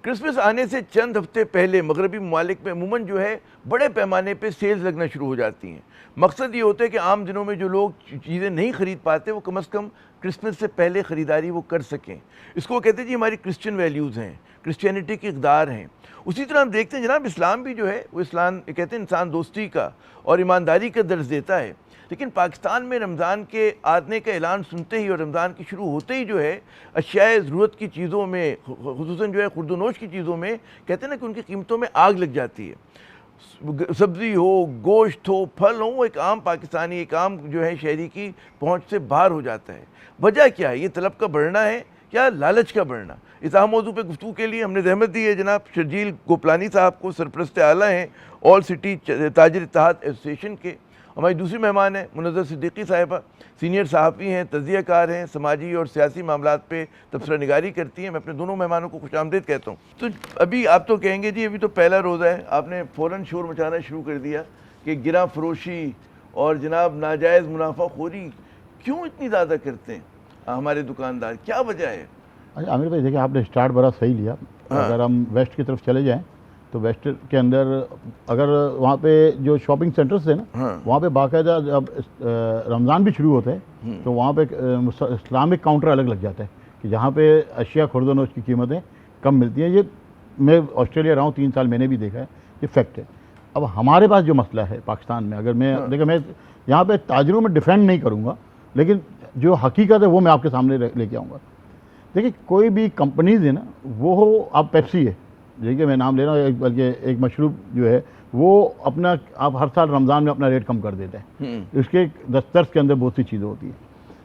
Christmas आने से चंद हफ्ते पहले मगरबी ममालिक में अमूमन जो है बड़े पैमाने पे सेल्स लगना शुरू हो जाती हैं। मकसद ये होता है कि आम दिनों में जो लोग चीज़ें नहीं खरीद पाते वो कम से कम क्रिसमस से पहले ख़रीदारी वो कर सकें। इसको कहते हैं जी हमारी क्रिश्चियन वैल्यूज़ हैं, क्रिश्चियनिटी की इक़दार हैं। उसी तरह हम देखते हैं जनाब इस्लाम भी जो है वो इस्लाम कहते हैं इंसान दोस्ती का और ईमानदारी का दर्ज देता है। लेकिन पाकिस्तान में रमज़ान के आने का ऐलान सुनते ही और रमज़ान की शुरू होते ही जो है अशियाए ज़रूरत की चीज़ों में खुसूसन जो है खुर्दनोश की चीज़ों में कहते हैं ना कि उनकी कीमतों में आग लग जाती है। सब्ज़ी हो, गोश्त हो, फल हो, एक आम पाकिस्तानी एक आम जो है शहरी की पहुँच से बाहर हो जाता है। वजह क्या है? ये तलब का बढ़ना है या लालच का बढ़ना? इस अहम मौजू पर गुफ्तगू के लिए हमने रहमत दी है जनाब शर्जील गोपलानी साहब को, सरपरस्त आला हैं ऑल सिटी ताजिर इत्तेहाद एसोसिएशन के। हमारी दूसरी मेहमान है मुनज़्ज़र सिद्दीकी साहिबा, सीनियर सहाफ़ी हैं, तज़कियाकार हैं, समाजी और सियासी मामलात पे तबसरा निगारी करती हैं। मैं अपने दोनों मेहमानों को खुशामदीद कहता हूँ। तो अभी आप तो कहेंगे जी अभी तो पहला रोज़ा है, आपने फ़ौरन शोर मचाना शुरू कर दिया कि गिरा फरोशी और जनाब नाजायज़ मुनाफाखोरी क्यों इतनी ज़्यादा करते हैं हमारे दुकानदार, क्या वजह है? अच्छा आमिर भाई देखिए, आपने स्टार्ट बड़ा सही लिया। हाँ। अगर हम वेस्ट की तरफ चले जाएं तो वेस्ट के अंदर अगर वहाँ पे जो शॉपिंग सेंटर्स थे ना, हाँ। वहाँ पे बाकायदा जब रमज़ान भी शुरू होता है तो वहाँ पे इस्लामिक काउंटर अलग लग जाता है कि जहाँ पे अशिया खुर्दनोश की कीमतें कम मिलती हैं। ये मैं ऑस्ट्रेलिया रहा हूँ 3 साल, मैंने भी देखा है, ये फैक्ट है। अब हमारे पास जो मसला है पाकिस्तान में, अगर मैं देखिए मैं यहाँ पे ताजरों में डिफेंड नहीं करूँगा, लेकिन जो हकीकत है वो मैं आपके सामने लेके आऊँगा। देखिए कोई भी कंपनीज है ना, वो अब पेप्सी है, देखिए मैं नाम ले रहा हूँ, बल्कि एक मशरूब जो है वो अपना आप हर साल रमज़ान में अपना रेट कम कर देते हैं। इसके दस्तर्स के अंदर बहुत सी चीज़ें होती हैं,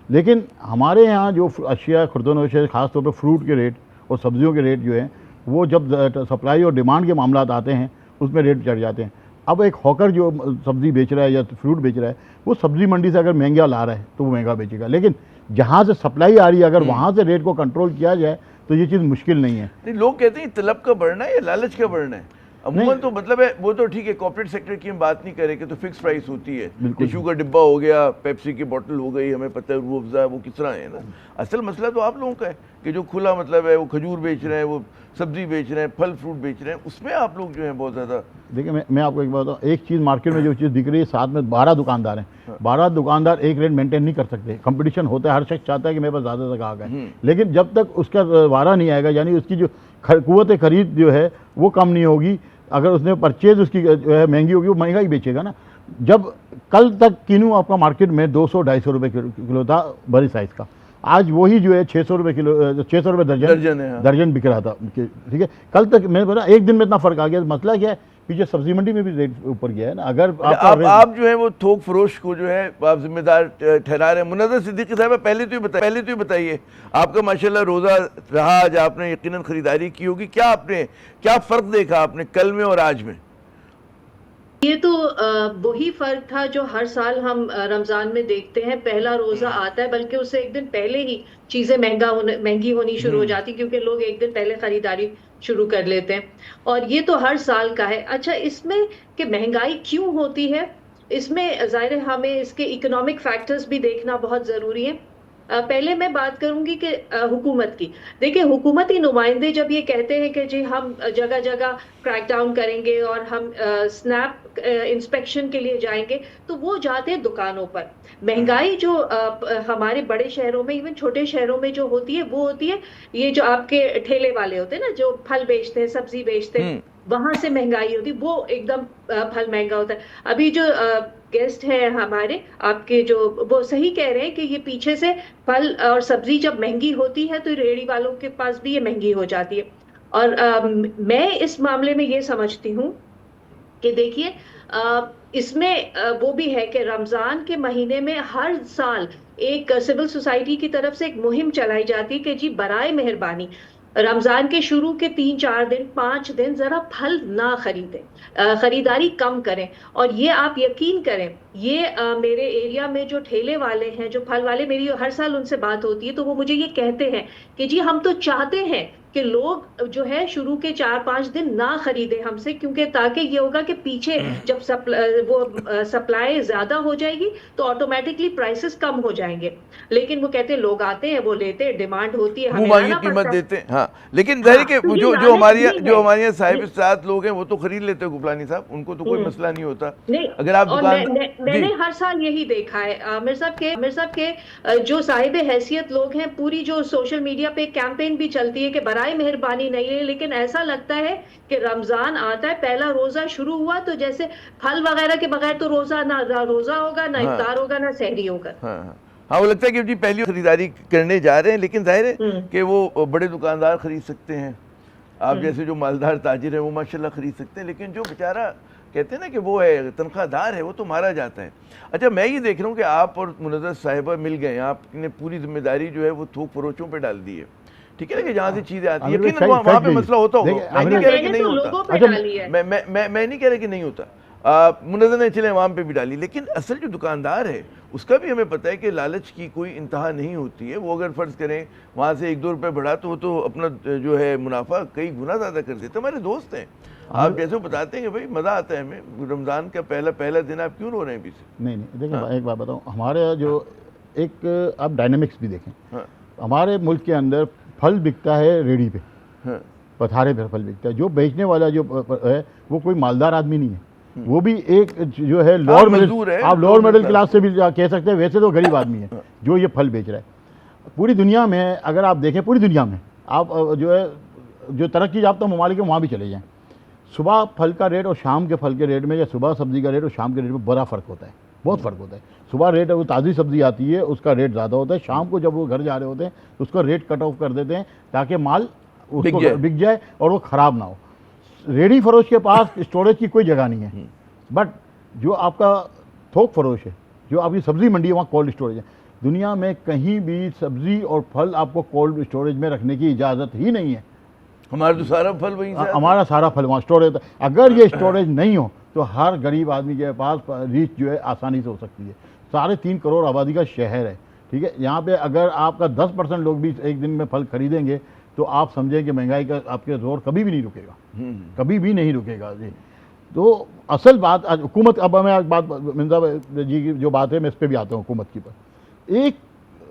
लेकिन हमारे यहाँ जो अशिया खुर्दनोश है, ख़ासतौर पर फ्रूट के रेट और सब्जियों के रेट जो हैं वो जब सप्लाई और डिमांड के मामला आते हैं उसमें रेट चढ़ जाते हैं। अब एक हॉकर जो सब्ज़ी बेच रहा है या फ्रूट बेच रहा है, वो सब्ज़ी मंडी से अगर महंगा ला रहा है तो वो महंगा बेचेगा, लेकिन जहाँ से सप्लाई आ रही है अगर वहाँ से रेट को कंट्रोल किया जाए तो ये चीज़ मुश्किल नहीं है। नहीं, लोग कहते हैं तलब का बढ़ना है या लालच का बढ़ना है। अमूमन तो मतलब है वो तो ठीक है, कॉर्पोरेट सेक्टर की हम बात नहीं करें कि तो फिक्स प्राइस होती है, टिश्यू का डिब्बा हो गया, पेप्सी की बोतल हो गई, हमें पता है रूह अफ़ज़ा वो किस तरह है ना। असल मसला तो आप लोगों का है कि जो खुला मतलब है वो खजूर बेच रहे हैं, वो सब्जी बेच रहे हैं, फल फ्रूट बेच रहे हैं, उसमें आप लोग जो है बहुत ज़्यादा। देखिए मैं आपको एक बात बताऊँ, एक चीज़ मार्केट में जो चीज़ दिख रही है, साथ में 12 दुकानदार हैं, 12 दुकानदार एक रेट मेंटेन नहीं कर सकते। कंपटीशन होता है, हर शख्स चाहता है कि मेरे पास ज़्यादा से ग्राहक है, लेकिन जब तक उसका वारा नहीं आएगा, यानी उसकी जो कुव्वत खरीद जो है वो कम नहीं होगी, अगर उसने परचेज उसकी जो है महंगी होगी, वो महंगा ही बेचेगा ना। जब कल तक किनू आपका मार्केट में 200-250 रुपये किलो था बड़ी साइज़ का, आज वही जो है 600 रुपये किलो, 600 रुपये दर्जन बिक रहा था, ठीक है। कल तक मैं बता एक दिन में इतना फ़र्क आ गया। मसला क्या है, पीछे सब्जी मंडी में भी रेट ऊपर गया है ना। अगर आप जो है वो थोक फरोश को जो है आप जिम्मेदार ठहरा रहे हैं। मुनज़्ज़र सिद्दीकी साहब पहले तो ही बताइए, आपका माशाल्लाह रोज़ा रहा, आज आपने यकीनन ख़रीदारी की होगी, क्या फ़र्क देखा आपने कल में और आज में? ये तो वही फर्क था जो हर साल हम रमजान में देखते हैं। पहला रोजा आता है, बल्कि उससे एक दिन पहले ही चीजें महंगी होनी शुरू हो जाती, क्योंकि लोग एक दिन पहले खरीदारी शुरू कर लेते हैं, और ये तो हर साल का है। अच्छा, इसमें कि महंगाई क्यों होती है, इसमें ज़ाहिर है हमें इसके इकोनॉमिक फैक्टर्स भी देखना बहुत ज़रूरी है। पहले मैं बात करूंगी कि हुकूमत की। देखिए, हुकूमती नुमाइंदे जब ये कहते हैं कि जी हम जगह जगह क्रैकडाउन करेंगे और हम स्नैप इंस्पेक्शन के लिए जाएंगे, तो वो जाते हैं दुकानों पर। महंगाई जो हमारे बड़े शहरों में, इवन छोटे शहरों में जो होती है, वो होती है ये जो आपके ठेले वाले होते हैं ना, जो फल बेचते हैं, सब्जी बेचते हैं, वहां से महंगाई होती, वो एकदम फल महंगा होता है। अभी जो गेस्ट है हमारे आपके, जो वो सही कह रहे हैं कि ये पीछे से फल और सब्जी जब महंगी होती है तो रेहड़ी वालों के पास भी ये महंगी हो जाती है। और मैं इस मामले में ये समझती हूँ कि देखिए इसमें वो भी है कि रमजान के महीने में हर साल एक सिविल सोसाइटी की तरफ से एक मुहिम चलाई जाती है कि जी बराए मेहरबानी रमजान के शुरू के 3-4 दिन 5 दिन जरा फल ना खरीदें, खरीदारी कम करें। और ये आप यकीन करें, ये मेरे एरिया में जो ठेले वाले हैं, जो फल वाले, मेरी हर साल उनसे बात होती है तो वो मुझे ये कहते हैं कि जी हम तो चाहते हैं कि लोग जो है शुरू के 4-5 दिन ना खरीदे हमसे, क्योंकि ताकि ये होगा कि पीछे जब सप्लाई ज्यादा हो जाएगी तो ऑटोमेटिकली प्राइसेस कम हो जाएंगे। लेकिन वो कहते हैं लोग आते हैं, वो लेते हैं, डिमांड होती है, हमें मांगी आना कीमत पड़ता है। देते हैं। हाँ, लेकिन जाहिर है कि तो ये जो लालच भी जो है। हमारे यहाँ साहिब साथ लोग हैं वो तो खरीद लेते हैं गुफलानी साहब, उनको तो कोई मसला नहीं होता। नहीं, अगर आप और दुकान मैंने हर साल यही देखा है आमिर साहब के जो साहिब हैसियत लोग हैं, पूरी जो सोशल मीडिया पे कैंपेन भी चलती है कि बराए मेहरबानी नहीं है, लेकिन ऐसा लगता है कि रमजान आता है, पहला रोजा शुरू हुआ तो जैसे फल वगैरह के बगैर तो रोजा होगा ना, इफ्तार होगा ना सहरी होगा। हाँ, वो लगता है कि जी पहली खरीदारी करने जा रहे हैं, लेकिन जाहिर है कि वो बड़े दुकानदार खरीद सकते हैं, आप जैसे जो मालदार ताजिर है वो माशाल्लाह खरीद सकते हैं, लेकिन जो बेचारा कहते हैं ना कि वो है तनख्वाहदार है वो तो मारा जाता है। अच्छा, मैं ये देख रहा हूँ कि आप और मुनज़्ज़र साहिबा मिल गए, आपने पूरी जिम्मेदारी जो है वो थोक फरोशों पे डाल दी है, ठीक है ना, कि जहाँ से चीज़ें आती है, यकीनन वहाँ पे मसला होता होगा, मैं नहीं कह रहा कि नहीं होता, मैं नहीं कह रहा कि नहीं होता, मुनज़्ज़र ने चले वहाँ पे भी डाली, लेकिन असल जो दुकानदार है उसका भी हमें पता है कि लालच की कोई इंतहा नहीं होती है। वो अगर फ़र्ज़ करें वहाँ से 1-2 रुपये बढ़ा तो वो तो अपना जो है मुनाफा कई गुना ज़्यादा कर देते। हमारे दोस्त हैं, आप जैसे बताते हैं कि भाई मज़ा आता है हमें, रमज़ान का पहला दिन आप क्यों रो रहे हैं अभी से? नहीं देखिए, एक बात बताऊँ, हमारे जो एक आप डायनामिक्स भी देखें, हमारे मुल्क के अंदर फल बिकता है रेडी पे, पथारे पर फल बिकता है, जो बेचने वाला जो है वो कोई मालदार आदमी नहीं है, वो भी एक जो है लोअर मिडिल, आप लोअर मिडिल क्लास से भी कह सकते हैं, वैसे तो गरीब आदमी है जो ये फल बेच रहा है। पूरी दुनिया में अगर आप देखें, पूरी दुनिया में आप जो है जो तरक्की याफ्ता ममालिक है वहाँ भी चले जाएं, सुबह फल का रेट और शाम के फल के रेट में, या सुबह सब्ज़ी का रेट और शाम के रेट में बड़ा फ़र्क होता है, बहुत फ़र्क होता है। सुबह रेट वो ताज़ी सब्ज़ी आती है उसका रेट ज़्यादा होता है, शाम को जब वो घर जा रहे होते हैं तो उसका रेट कट ऑफ कर देते हैं ताकि माल उसको बिक जाए और वो ख़राब ना हो। रेडी फरोश के पास स्टोरेज की कोई जगह नहीं है, बट जो आपका थोक फरोश है, जो आपकी सब्ज़ी मंडी है, वहाँ कोल्ड स्टोरेज है। दुनिया में कहीं भी सब्ज़ी और फल आपको कोल्ड स्टोरेज में रखने की इजाज़त ही नहीं है। हमारा तो सारा फल वहीं से, हमारा सारा फल वहाँ स्टोरेज, अगर ये स्टोरेज नहीं हो तो हर गरीब आदमी के पास रीच जो है आसानी से हो सकती है। 3.5 करोड़ आबादी का शहर है, ठीक है, यहाँ पे अगर आपका 10% लोग भी एक दिन में फल खरीदेंगे तो आप समझें कि महंगाई का आपके जोर कभी भी नहीं रुकेगा, कभी भी नहीं रुकेगा जी। तो असल बात हुकूमत, अब मैं एक बात मिर्ज़ा जी की जो बात है मैं इस पर भी आता हूँ हुकूमत की पर। एक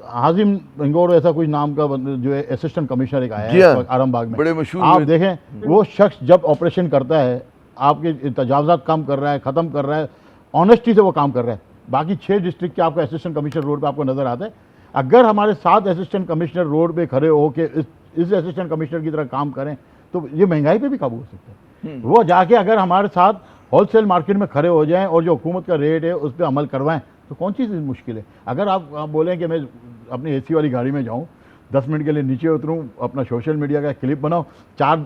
हाजिम गंगोर ऐसा कुछ नाम का जो है असिस्टेंट कमिश्नर एक आया है आरामबाग में, बड़े मशहूर, आप देखें वो शख्स जब ऑपरेशन करता है आपके तजावज़ात कम कर रहा है, ख़त्म कर रहा है, ऑनेस्टी से वो काम कर रहा है। बाकी 6 डिस्ट्रिक्ट के आपका असिस्टेंट कमिश्नर रोड पे आपको नज़र आता है। अगर हमारे 7 असिस्टेंट कमिश्नर रोड पे खड़े हो के इस असिस्टेंट कमिश्नर की तरह काम करें तो ये महंगाई पे भी काबू हो सकता है। वो जाके अगर हमारे साथ होलसेल मार्केट में खड़े हो जाएं और जो हुकूमत का रेट है उस पर अमल करवाएं तो कौन सी मुश्किल है। अगर आप बोलें कि मैं अपनी एसी वाली गाड़ी में जाऊं, 10 मिनट के लिए नीचे उतरूं, अपना सोशल मीडिया का क्लिप बनाओ, 4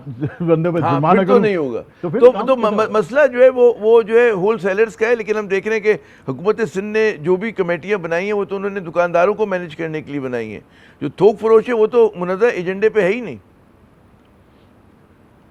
बंदे पे जुर्माना तो नहीं होगा, तो मसला जो है वो जो है होल सेलर्स का है। लेकिन हम देख रहे हैं कि हुकूमत सिंध ने जो भी कमेटियां बनाई हैं वो तो उन्होंने दुकानदारों को मैनेज करने के लिए बनाई हैं, जो थोक फरोश है वो तो मुनज़्ज़र एजेंडे पे है ही नहीं।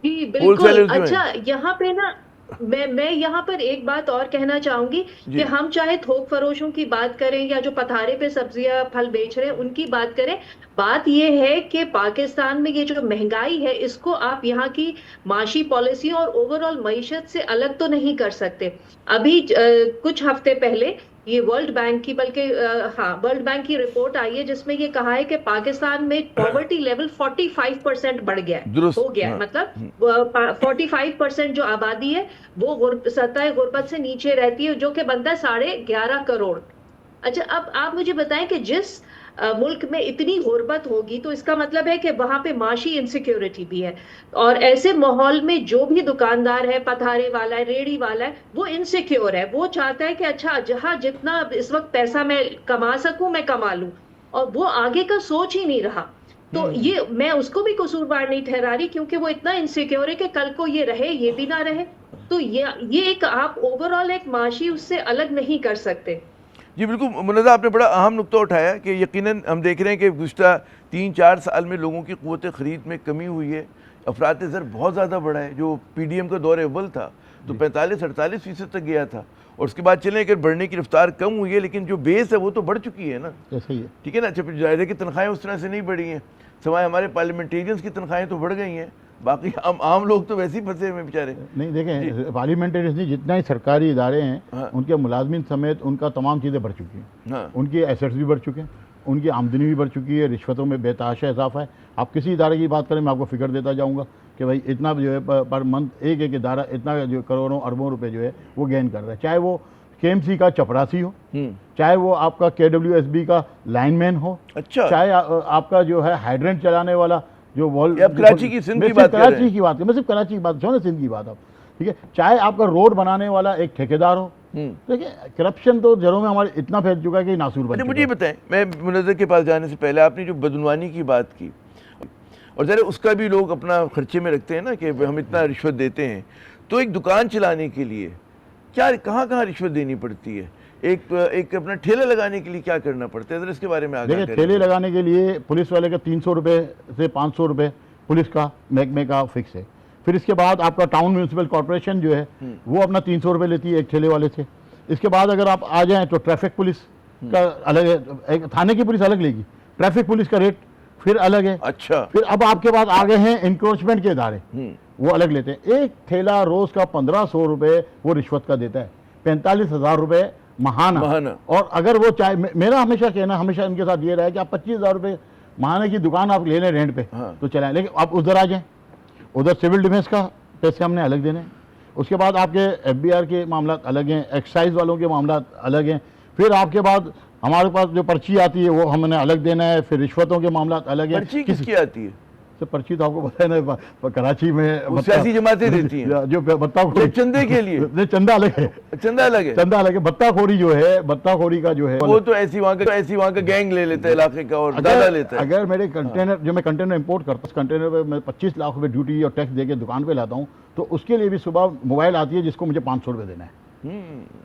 जी बिल्कुल। अच्छा, यहाँ पे ना मैं यहाँ पर एक बात और कहना चाहूंगी कि हम चाहे थोक फरोशों की बात करें या जो पथारे पे सब्जियां फल बेच रहे हैं उनकी बात करें, बात ये है कि पाकिस्तान में ये जो महंगाई है इसको आप यहाँ की माशी पॉलिसी और ओवरऑल मईशत से अलग तो नहीं कर सकते। अभी कुछ हफ्ते पहले ये वर्ल्ड बैंक की वर्ल्ड बैंक की रिपोर्ट आई है जिसमें ये कहा है कि पाकिस्तान में पॉवर्टी लेवल 45% बढ़ गया है, हो गया है, मतलब 45% जो आबादी है वो सतह गुर्बत से नीचे रहती है, जो कि बनता है 11.5 करोड़। अच्छा, अब आप मुझे बताएं कि जिस मुल्क में इतनी गुर्बत होगी तो इसका मतलब है कि वहां पे माशी इनसिक्योरिटी भी है, और ऐसे माहौल में जो भी दुकानदार है, पथारे वाला है, रेड़ी वाला है, वो इनसिक्योर है। वो चाहता है कि अच्छा जहां जितना इस वक्त पैसा मैं कमा सकूं मैं कमा लूं, और वो आगे का सोच ही नहीं रहा। तो ये मैं उसको भी कसूरवार नहीं ठहरा रही, क्योंकि वो इतना इनसिक्योर है कि कल को ये रहे ये भी ना रहे। तो ये एक आप ओवरऑल एक माशी उससे अलग नहीं कर सकते। जी बिल्कुल मुनज़्ज़र, आपने बड़ा अहम नुक्ता उठाया कि यकीनन हम देख रहे हैं कि गुज़श्ता 3-4 साल में लोगों की क़ुव्वत ख़रीद में कमी हुई है, अफरात ज़र बहुत ज़्यादा बढ़ा है। जो PDM का दौर अव्वल था तो 45-48% तक गया था, और उसके बाद चलें कि बढ़ने की रफ्तार कम हुई है, लेकिन जो बेस है वो तो बढ़ चुकी है ना, सही है, ठीक है ना। अच्छा, जाहिर है कि तनख्वाहें उस तरह से नहीं बढ़ी हैं, सिवाय हमारे पार्लियामेंटेरियंस की तनख्वाहें तो बढ़ गई हैं, बाकी आम लोग तो वैसे ही फंसे हुए हैं बेचारे। नहीं देखें, पार्लियामेंटेरियंस नहीं, जितना ही सरकारी इदारे हैं हाँ। उनके मुलाजमीन समेत उनका तमाम चीज़ें बढ़ चुकी हैं। हाँ। उनकी एसेट्स भी बढ़ चुके हैं, उनकी आमदनी भी बढ़ चुकी है, रिश्वतों में बेतहाशा इजाफा है। आप किसी इदारे की बात करें, मैं आपको फिगर देता जाऊँगा कि भाई इतना जो है पर मंथ एक एक इदारा इतना जो करोड़ों अरबों रुपए जो है वो गेन कर रहा है, चाहे वो KMC का चपरासी हो, चाहे वो आपका KWSB का लाइनमैन हो, अच्छा, चाहे आपका जो है हाइड्रेंट चलाने वाला जो वॉल, आप कराची की सिंध की बात कर रहे हैं। कराची की बात, मैं सिर्फ कराची की बात, छोड़ो सिंध की बात आप, ठीक है, चाहे आपका रोड बनाने वाला एक ठेकेदार हो। देखिए करप्शन तो जड़ों में हमारे इतना फैल चुका है कि नासूर बन चुका है। मुझे बताएं, मैं मुनज़्ज़र के पास जाने से पहले आपने जो बदनवानी की बात की, और ज़रा उसका भी लोग अपना खर्चे में रखते हैं ना कि हम इतना रिश्वत देते हैं, तो एक दुकान चलाने के लिए क्या कहाँ कहाँ रिश्वत देनी पड़ती है, एक अपना ठेला लगाने के लिए क्या करना पड़ता है, ज़रा इसके बारे में आगे देखिए ठेले लगाने के लिए पुलिस वाले का 300 रुपये से 500 रुपये पुलिस का महकमे का फिक्स है। फिर इसके बाद आपका टाउन म्यूनसिपल कॉर्पोरेशन जो है वो अपना 300 रुपये लेती है एक ठेले वाले से। इसके बाद अगर आप आ जाएँ तो ट्रैफिक पुलिस का अलग है, एक थाने की पुलिस अलग लेगी, ट्रैफिक पुलिस का रेट फिर अलग है। अच्छा, फिर अब आपके पास आ गए हैं इंक्रोचमेंट के इदारे, वो अलग लेते हैं। एक ठेला रोज का 1500 रुपये वो रिश्वत का देता है, 45,000 रुपये महाना। और अगर वो चाहे, मेरा हमेशा कहना हमेशा इनके साथ ये रहा है कि आप 25,000 रुपये महाने की दुकान आप ले लें रेंट पे, तो चलाएं, लेकिन आप उधर आ जाएं, उधर सिविल डिफेंस का पैसे हमने अलग देने हैं। उसके बाद आपके FBR के मामला अलग हैं, एक्साइज वालों के मामला अलग हैं। फिर आपके बाद हमारे पास जो पर्ची आती है वो हमने अलग देना है। फिर रिश्वतों के मामला अलग हैं। पर्ची किसकी आती है? तो पर्ची तो आपको पता है ना, कराची में सियासी जमातें देती हैं जो बत्ताखोरी चंदे के लिए। चंदा अलग है, चंदा अलग है, चंदा अलग है। बत्ताखोरी जो है, बत्ताखोरी का जो है वो तो ऐसी वहाँ का गैंग ले लेता है इलाके का और दादा लेता है। अगर मेरे कंटेनर जो मैं कंटेनर इंपोर्ट करता हूँ, उस कंटेनर पे मैं 25 लाख रुपए ड्यूटी और टैक्स देके दुकान पे लाता हूँ, तो उसके लिए भी सुबह मोबाइल आती है जिसको मुझे 500 रुपये देना है।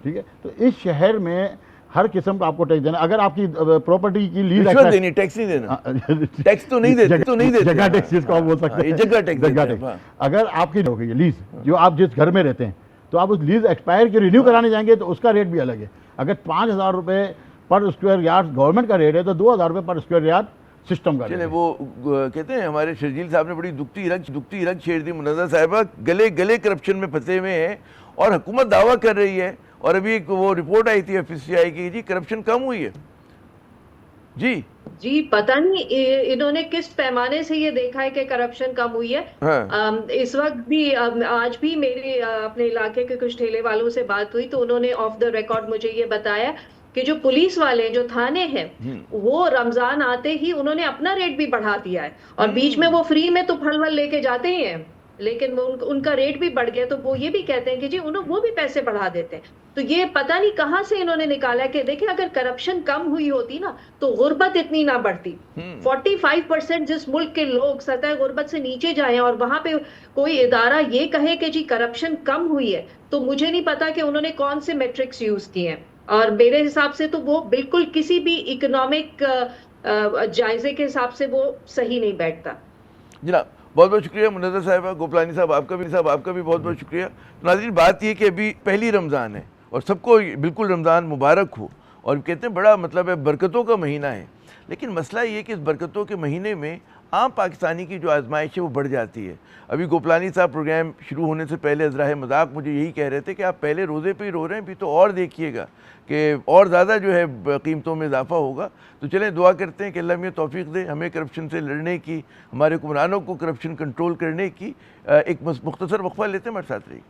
ठीक है, तो इस शहर में हर किस्म का आपको टैक्स देना। अगर आपकी प्रॉपर्टी की लीज देनी, टैक्स नहीं देना, टैक्स तो नहीं देते, जगह टैक्स जिसको आप बोल सकते हैं, जगह टैक्स। अगर आपकी हो गई लीज, जो आप जिस घर में रहते हैं, तो आप उस लीज एक्सपायर की रिन्यू कराने जाएंगे तो उसका रेट भी अलग है। अगर 5,000 रुपये पर स्क्वायर यार्ड गवर्नमेंट का रेट है तो 2,000 रुपये पर स्क्वायर यार्ड सिस्टम का। चले वो कहते हैं हमारे शर्जील साहब ने बड़ी दुखती रग छेड़ दी। मुनज़्ज़र साहिबा गले करप्शन में फंसे हुए हैं और हुकूमत दावा कर रही है, और अभी एक वो रिपोर्ट आई थी FCI की, जी करप्शन कम हुई है। जी पता नहीं इन्होंने किस पैमाने से ये देखा है कि करप्शन कम हुई है। हाँ। इस वक्त भी आज भी मेरे अपने इलाके के कुछ ठेले वालों से बात हुई तो उन्होंने ऑफ द रिकॉर्ड मुझे ये बताया कि जो पुलिस वाले जो थाने हैं वो रमजान आते ही उन्होंने अपना रेट भी बढ़ा दिया है, और बीच में वो फ्री में तो फल वल लेके जाते ही हैं, लेकिन उनका रेट भी बढ़ गया तो वो ये भी कहते हैं कि जी वो भी पैसे बढ़ा देते हैं। तो ये पता नहीं कहां से इन्होंने निकाला कि देखिए अगर करप्शन कम हुई होती ना तो गुर्बत इतनी ना बढ़ती। 45% जिस मुल्क के लोग सतह गुर्बत से नीचे जाए और वहां पे कोई इदारा ये कहे कि जी करप्शन कम हुई है, तो मुझे नहीं पता कि उन्होंने कौन से मेट्रिक्स यूज किए हैं, और मेरे हिसाब से तो वो बिल्कुल किसी भी इकोनॉमिक जायजे के हिसाब से वो सही नहीं बैठता। जनाब बहुत बहुत शुक्रिया मुनज़्ज़र साहिबा, गोपलानी साहब आपका भी बहुत बहुत शुक्रिया। तो नाज़रीन बात ये कि अभी पहली रमज़ान है और सबको बिल्कुल रमज़ान मुबारक हो, और कहते हैं बड़ा मतलब है बरकतों का महीना है, लेकिन मसला ये कि इस बरकतों के महीने में आम पाकिस्तानी की जो आजमाइश है वो बढ़ जाती है। अभी गोपलानी साहब प्रोग्राम शुरू होने से पहले अज़राए मजाक मुझे यही कह रहे थे कि आप पहले रोज़े पे ही रो रहे हैं, भी तो और देखिएगा कि और ज़्यादा जो है कीमतों में इजाफा होगा। तो चलें दुआ करते हैं कि अल्लाह हमें तौफीक दे, हमें करप्शन से लड़ने की, हमारे हुक्मरानों को करप्शन कंट्रोल करने की। एक मुख्तसर वक्फा लेते हैं, हमारे साथ रहिए।